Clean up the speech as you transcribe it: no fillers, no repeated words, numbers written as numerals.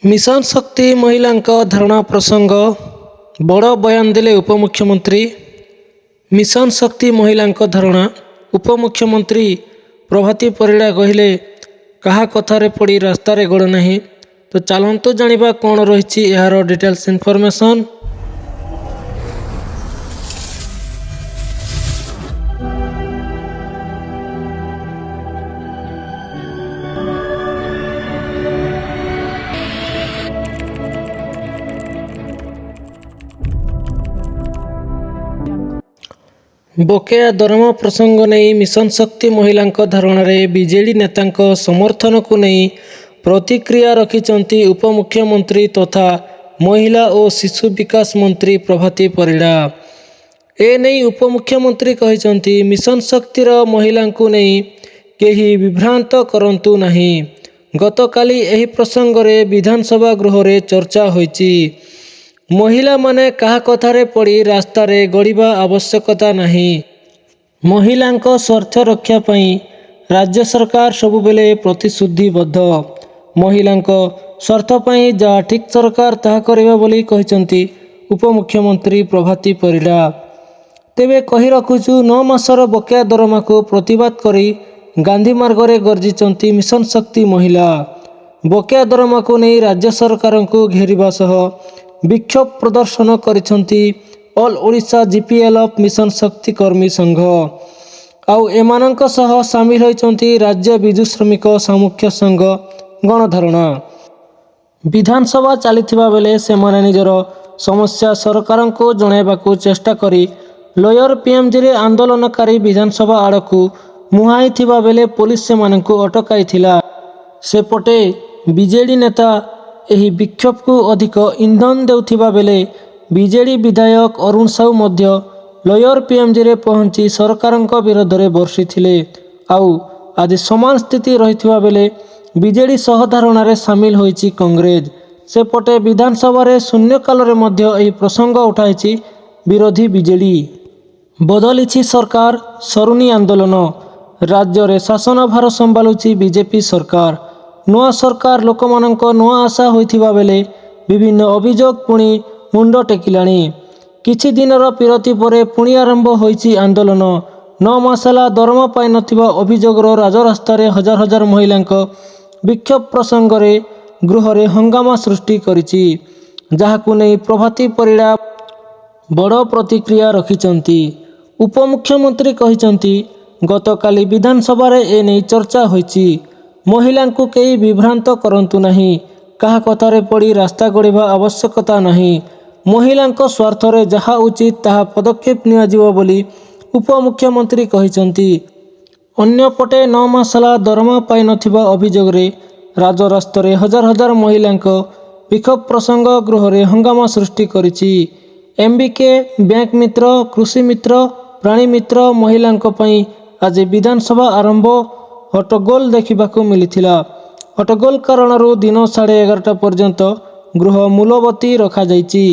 Mission शक्ति महिलांक धारणा प्रसंग बड़ बयान देले उपमुख्यमंत्री। मिशन शक्ति महिलांक धारणा उपमुख्यमंत्री प्रभाती परिड़ा कहले कहा कथारे पड़ी रास्तारे गड़ नहीं। तो चलतु जानिबा कौन रही यार डिटेल्स इनफॉरमेशन। बकेया दरमा प्रसंग नहीं मिशन शक्ति महिलांक धारणा बीजेडी नेतांक समर्थन को नहीं प्रतिक्रिया रखिंट उपमुख्यमंत्री तथा महिला और शिशु विकास मंत्री प्रभाती परिड़ा। एने उपमुख्यमंत्री कहते मिशन शक्तिर महिला को नहीं कहीं विभ्रांत करंतु नहीं। गतकाली एही प्रसंग रे विधानसभा गृह रे चर्चा होईची। महिला माने कहा कथारे पड़ी रास्तारे गड़िबा आवश्यकता नहीं। महिलांक स्वार्थ रक्षा पाई राज्य सरकार सबुबेले प्रतिश्रुतिबद्ध। महिलांक स्वार्थ पाई जहाँ ठीक सरकार ताहा करिबा बोली कहिसंती उपमुख्यमंत्री प्रभाती परिड़ा। तेबे कही रखुछु 9 मासर बकेया दरमा को प्रतिवाद करी गांधी मार्ग रे गर्जिचंती मिशन शक्ति महिला। बकेया दरमा को नहीं राज्य सरकार को घेरिबा सह विक्षोभ प्रदर्शन करिसंती ऑल ओडिशा जीपीएलएफ मिशन शक्ति कर्मी संघ। आउ एमानंक सह सामिल होइचंती राज्य विजु श्रमिक सामुख्य संघ गणधारणा। विधानसभा चलीथिबा बेले सेमाने निजर समस्या सरकार को जणाइबाकू चेष्टा करी लोयर पीएमजी रे आंदोलनकारी विधानसभा आड़कू मुहाई थिबा बेले पुलिस सेमानंकू अटकाइथिला। सेपटे बीजेडी नेता एही विक्षोभ को अधिक इंधन देउथिबा बेले बीजेडी विधायक अरुण साहू मध्य लोयर पीएमजी रे पहुंची सरकारंक विरोध रे बर्षिथिले। आउ आज समान स्थिति रहिथिबा बेले बीजेडी सहधारणा रे सामिल होईची कांग्रेस। सेपटे विधानसभा रे शून्यकाल रे मध्य एही प्रसंग उठाइची विरोधी बीजेडी। बदलिछि सरकार सरुनी आंदोलन। राज्य रे शासन भार संभालुची बीजेपी सरकार। नुआ सरकार लोकमानंक नुआ आशा होइथिबा बेले विभिन्न अभियोग पुणी मुंड टेकिलाणी। किछि दिनर विरति परे पुणी आरंभ होइछि आंदोलन। 9 मास ହେଲା दरमा पाइ नथिबा अभियोगर राजरास्ता रे हजार हजार महिलांक विक्षोभ प्रसंग रे गृह रे हंगामा सृष्टि करिछि। जाहाकू नै प्रभाती परिड़ा बड़ प्रतिक्रिया रखिचंती। उपमुख्यमंत्री कहिचंती गतकाली विधानसभा रे एने चर्चा होइछि। महिलांकू कई विभ्रांत करंतु नहीं। कहा कथारे पड़ी रास्ता गड़िबा आवश्यकता नहीं। महिलांक स्वार्थ रे जहा उचित ताहा पदक्षेप नियाजिबो बोली उपमुख्यमंत्री कहिचंती। अन्यपटे 9 मास ହେଲା दरमा पाइ नथिबा अभियोग रे राजरास्ता रे हजार हजार महिलांक विक्षोभ प्रसंग गृह रे हंगामा सृष्टि करिछि। एमबीके बैंक मित्र कृषि मित्र प्राणी मित्र महिलांक पई आज विधानसभा आरंभ हट्टगोल देखिबाकू मिलिथिला। हट्टगोल कारणरू दिन 11:30 पर्यंत गृह मुलबती रखा जाइछि।